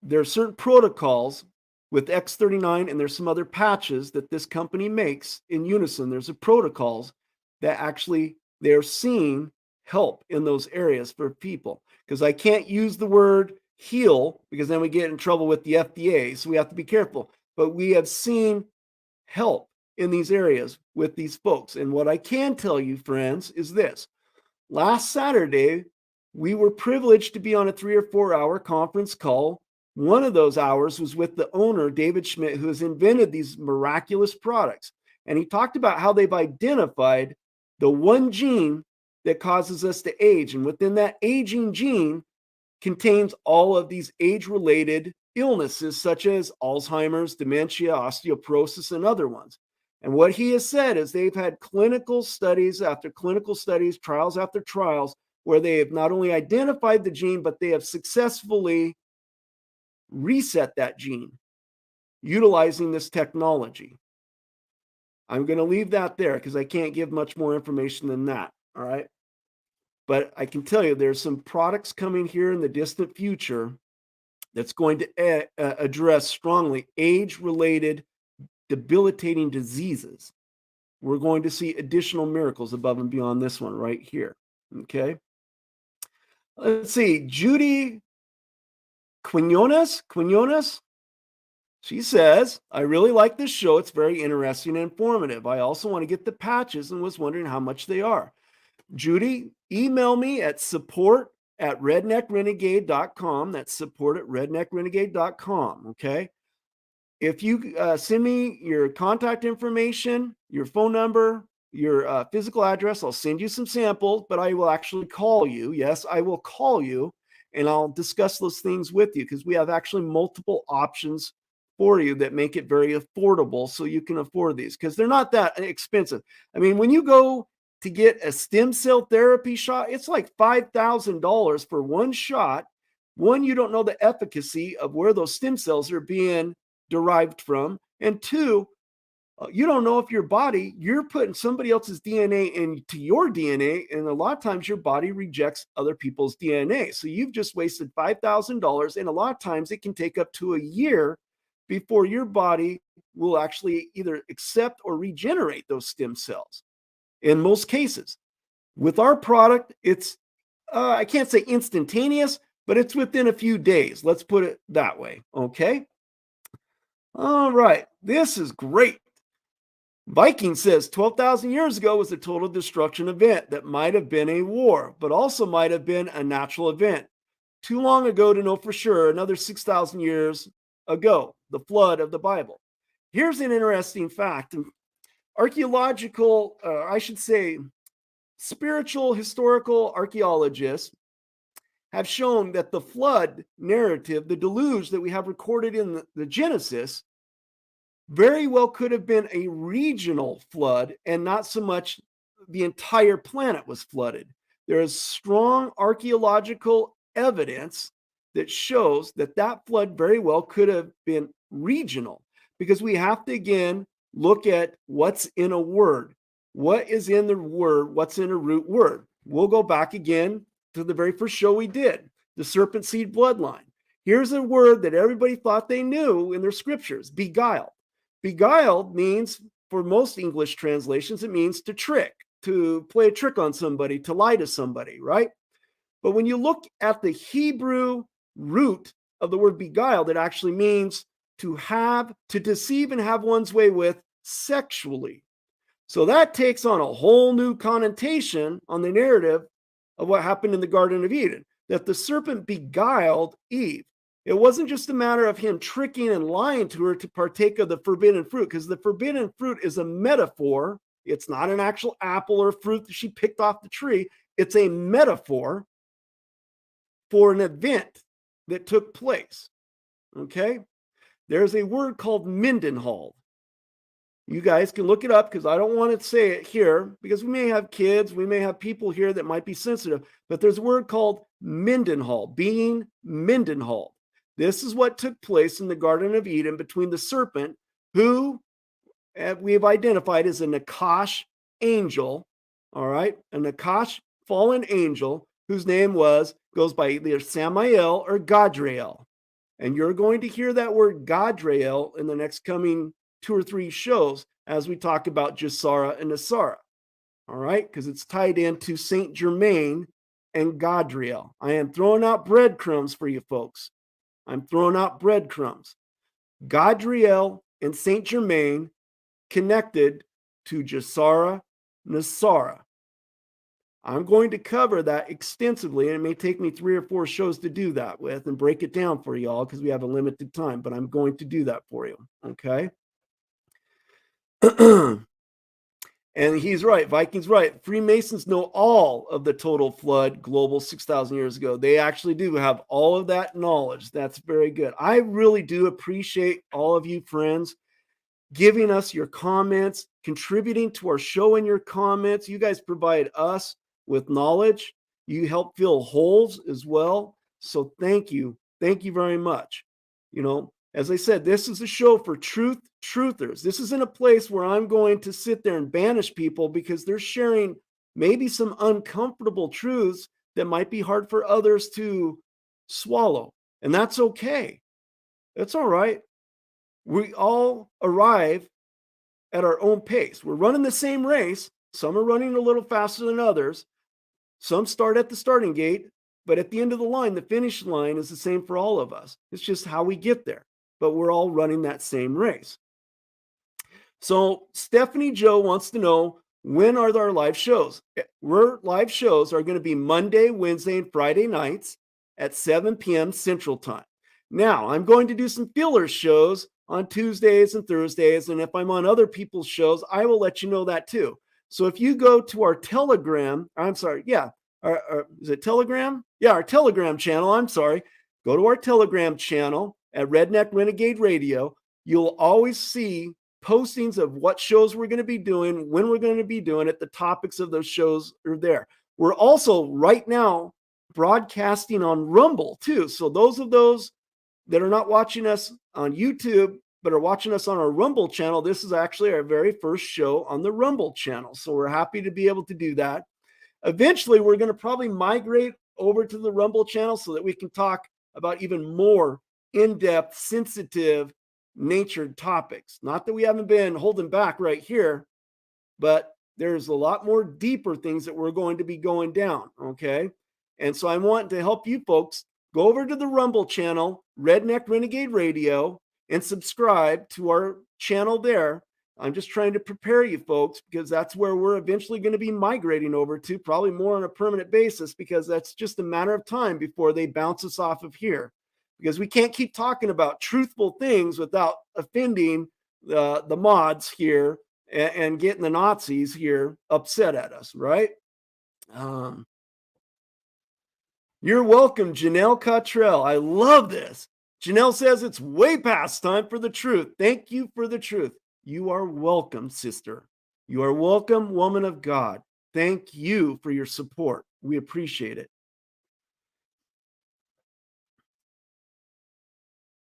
there are certain protocols with X39, and there's some other patches that this company makes in unison. There's a protocols that actually they're seeing help in those areas for people. Because I can't use the word heal, because then we get in trouble with the FDA. So we have to be careful. But we have seen help in these areas with these folks. And what I can tell you, friends, is this. Last Saturday, we were privileged to be on a 3 or 4 hour conference call. One of those hours was with the owner, David Schmidt, who has invented these miraculous products. And he talked about how they've identified the one gene that causes us to age. And within that aging gene contains all of these age-related illnesses, such as Alzheimer's, dementia, osteoporosis, and other ones. And what he has said is they've had clinical studies after clinical studies, trials after trials, where they have not only identified the gene, but they have successfully reset that gene utilizing this technology. I'm going to leave that there because I can't give much more information than that. All right. But I can tell you there's some products coming here in the distant future that's going to address strongly age-related debilitating diseases. We're going to see additional miracles above and beyond this one right here. Okay. Let's see. Judy Quinones. She says, I really like this show. It's very interesting and informative. I also want to get the patches and was wondering how much they are. Judy, email me at support@redneckrenegade.com. That's support@redneckrenegade.com. Okay. If you send me your contact information, your phone number, your physical address, I'll send you some samples, but I will actually call you. Yes, I will call you and I'll discuss those things with you because we have actually multiple options for you that make it very affordable so you can afford these because they're not that expensive. I mean, when you go to get a stem cell therapy shot, it's like $5,000 for one shot. One, you don't know the efficacy of where those stem cells are being derived from. And two, you don't know if your body, you're putting somebody else's DNA into your DNA. And a lot of times your body rejects other people's DNA. So you've just wasted $5,000. And a lot of times it can take up to a year before your body will actually either accept or regenerate those stem cells. In most cases, with our product, it's, I can't say instantaneous, but it's within a few days. Let's put it that way. Okay. All right. This is great. Viking says 12,000 years ago was a total destruction event that might have been a war, but also might have been a natural event. Too long ago to know for sure. Another 6,000 years ago, the flood of the Bible. Here's an interesting fact. Archaeological, I should say, spiritual historical archaeologists have shown that the flood narrative, the deluge that we have recorded in the Genesis, very well could have been a regional flood and not so much the entire planet was flooded. There is strong archaeological evidence that shows that that flood very well could have been regional because we have to, again, look at what's in a word. What is in the word? What's in a root word? We'll go back again to the very first show we did, the serpent seed bloodline. Here's a word that everybody thought they knew in their scriptures, beguiled. Beguiled means, for most English translations, it means to trick, to play a trick on somebody, to lie to somebody, right? But when you look at the Hebrew root of the word beguiled, it actually means to have, to deceive and have one's way with sexually. So that takes on a whole new connotation on the narrative of what happened in the Garden of Eden, that the serpent beguiled Eve. It wasn't just a matter of him tricking and lying to her to partake of the forbidden fruit, because the forbidden fruit is a metaphor. It's not an actual apple or fruit that she picked off the tree. It's a metaphor for an event that took place. Okay? There's a word called Mendenhall. You guys can look it up because I don't want to say it here because we may have kids, we may have people here that might be sensitive, but there's a word called Mendenhall, being Mendenhall. This is what took place in the Garden of Eden between the serpent, who we have identified as a Nakash angel, all right, a Nakash fallen angel whose name goes by either Samael or Gadrael. And you're going to hear that word Gadrael in the next coming 2 or 3 shows as we talk about Jasara and Nasara. All right, because it's tied into Saint Germain and Gadriel. I am throwing out breadcrumbs for you folks. I'm throwing out breadcrumbs. Gadriel and Saint Germain connected to Jasara Nasara. I'm going to cover that extensively, and it may take me 3 or 4 shows to do that with and break it down for y'all because we have a limited time, but I'm going to do that for you, okay? And he's right, Viking's right. Freemasons know all of the total flood global 6,000 years ago. They actually do have all of that knowledge. That's very good. I really do appreciate all of you friends giving us your comments, contributing to our show in your comments. You guys provide us with knowledge. You help fill holes as well. So thank you. Thank you very much. You know, as I said, this is a show for truthers. This isn't a place where I'm going to sit there and banish people because they're sharing maybe some uncomfortable truths that might be hard for others to swallow. And that's okay. That's all right. We all arrive at our own pace. We're running the same race. Some are running a little faster than others. Some start at the starting gate, but at the end of the line, the finish line is the same for all of us. It's just how we get there, but we're all running that same race. So Stephanie Joe wants to know, when are our live shows? Our live shows are going to be Monday, Wednesday, and Friday nights at 7 p.m. Central Time. Now, I'm going to do some filler shows on Tuesdays and Thursdays, and if I'm on other people's shows, I will let you know that too. So if you go to our Telegram, is it Telegram? Yeah, our Telegram channel, Go to our Telegram channel at Redneck Renegade Radio. You'll always see postings of what shows we're going to be doing, when we're going to be doing it. The topics of those shows are there. We're also right now broadcasting on Rumble too. So those that are not watching us on YouTube, but are watching us on our Rumble channel, this is actually our very first show on the Rumble channel. So we're happy to be able to do that. Eventually, we're going to probably migrate over to the Rumble channel so that we can talk about even more in-depth, sensitive, natured topics. Not that we haven't been holding back right here, but there's a lot more deeper things that we're going to be going down, okay? And so I want to help you folks go over to the Rumble channel, Redneck Renegade Radio, and subscribe to our channel there. I'm just trying to prepare you folks because that's where we're eventually going to be migrating over to, probably more on a permanent basis, because that's just a matter of time before they bounce us off of here. Because we can't keep talking about truthful things without offending the mods here and getting the Nazis here upset at us, right? You're welcome, Janelle Cottrell. I love this. Janelle says it's way past time for the truth. Thank you for the truth. You are welcome, sister. You are welcome, woman of God. Thank you for your support. We appreciate it.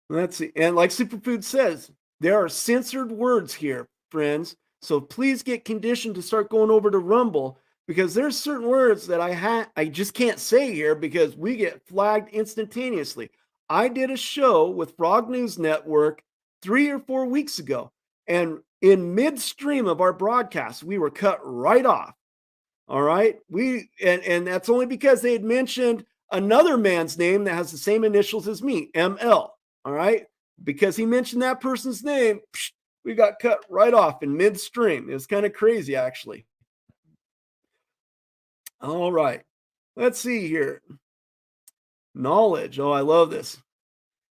Let's see. And like Superfood says, there are censored words here, friends. So please get conditioned to start going over to Rumble, because there's certain words that I just can't say here because we get flagged instantaneously. I did a show with Frog News Network 3 or 4 weeks ago, and in midstream of our broadcast, we were cut right off. All right. And that's only because they had mentioned another man's name that has the same initials as me, ML. All right. Because he mentioned that person's name, we got cut right off in midstream. It was kind of crazy, actually. All right. Let's see here. Knowledge. Oh, I love this.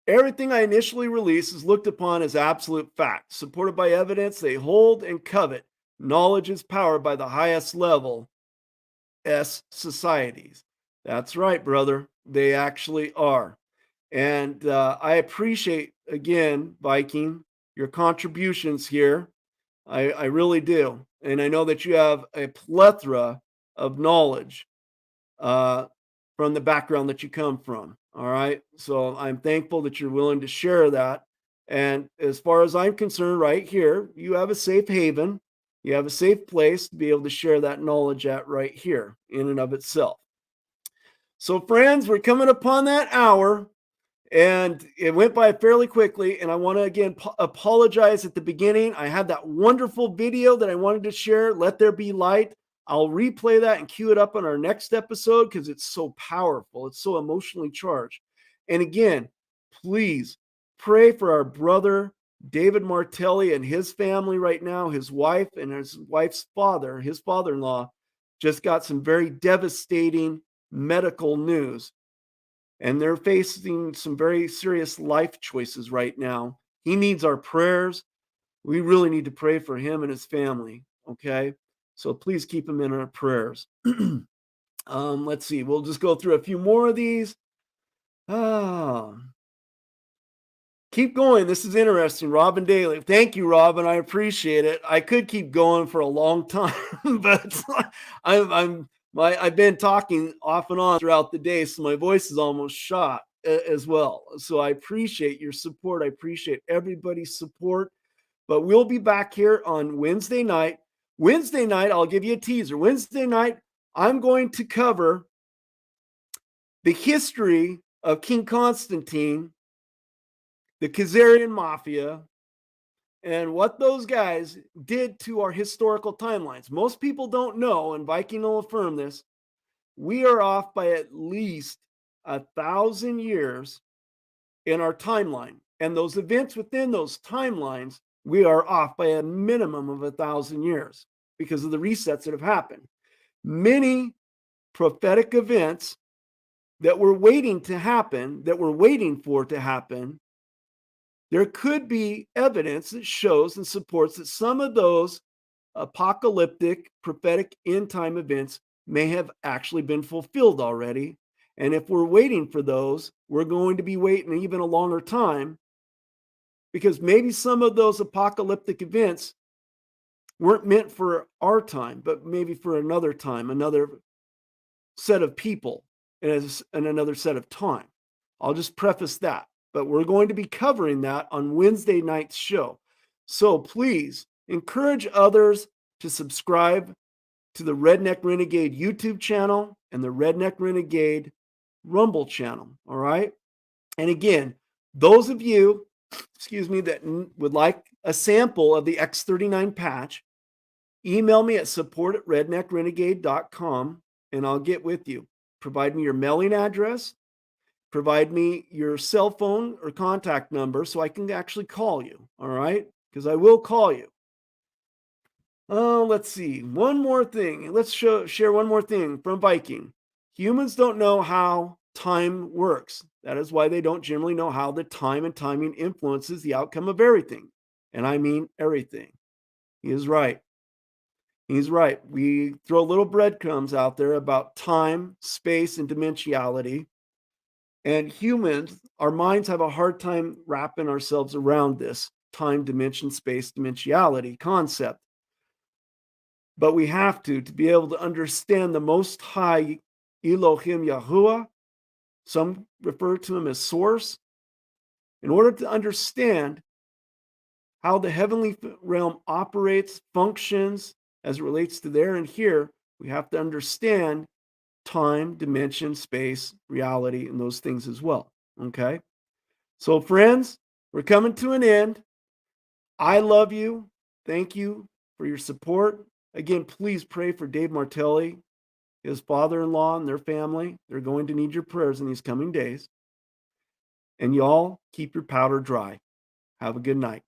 Everything I initially release is looked upon as absolute fact, supported by evidence they hold and covet. Knowledge is powered by the highest level societies. That's right, brother. They actually are. And I appreciate, again, Viking, your contributions here. I really do. And I know that you have a plethora of knowledge from the background that you come from. All right. So I'm thankful that you're willing to share that. And as far as I'm concerned, right here, you have a safe haven. You have a safe place to be able to share that knowledge at right here in and of itself. So friends, we're coming upon that hour, and it went by fairly quickly. And I want to again apologize at the beginning. I had that wonderful video that I wanted to share, Let There Be Light. I'll replay that and cue it up on our next episode because it's so powerful. It's so emotionally charged. And again, please pray for our brother, David Martelli, and his family right now. His wife and his wife's father, his father-in-law, just got some very devastating medical news. And they're facing some very serious life choices right now. He needs our prayers. We really need to pray for him and his family, okay? So please keep him in our prayers. Let's see. We'll just go through a few more of these. Keep going. This is interesting. Robin Daly. Thank you, Robin. I appreciate it. I could keep going for a long time, but I've been talking off and on throughout the day, so my voice is almost shot as well. So I appreciate your support. I appreciate everybody's support. But we'll be back here on Wednesday night. Wednesday night, I'll give you a teaser. Wednesday night, I'm going to cover the history of King Constantine, the Khazarian Mafia, and what those guys did to our historical timelines. Most people don't know, and Viking will affirm this, we are off by at least 1,000 years in our timeline. And those events within those timelines, we are off by a minimum of 1,000 years because of the resets that have happened. Many prophetic events that we're waiting to happen, that we're waiting for to happen, there could be evidence that shows and supports that some of those apocalyptic prophetic end time events may have actually been fulfilled already. And if we're waiting for those, we're going to be waiting even a longer time, because maybe some of those apocalyptic events weren't meant for our time, but maybe for another time, another set of people, and another set of time. I'll just preface that. But we're going to be covering that on Wednesday night's show. So please encourage others to subscribe to the Redneck Renegade YouTube channel and the Redneck Renegade Rumble channel. All right. And again, those of you, that would like a sample of the X39 patch, email me at support@redneckrenegade.com and I'll get with you. Provide me your mailing address. Provide me your cell phone or contact number so I can actually call you, all right? Because I will call you. Let's see. One more thing. Let's share one more thing from Viking. Humans don't know how time works. That is why they don't generally know how the time and timing influences the outcome of everything. And I mean everything. He is right. He's right. We throw little breadcrumbs out there about time, space, and dimensionality. And humans, our minds have a hard time wrapping ourselves around this time, dimension, space, dimensionality concept. But we have to be able to understand the Most High ELOHIM YAHUA. Some refer to him as Source. In order to understand how the heavenly realm operates, functions as it relates to there and here, we have to understand time, dimension, space, reality, and those things as well. Okay? So, friends, we're coming to an end. I love you. Thank you for your support. Again, please pray for Dave Martelli, his father-in-law, and their family. They're going to need your prayers in these coming days. And y'all, keep your powder dry. Have a good night.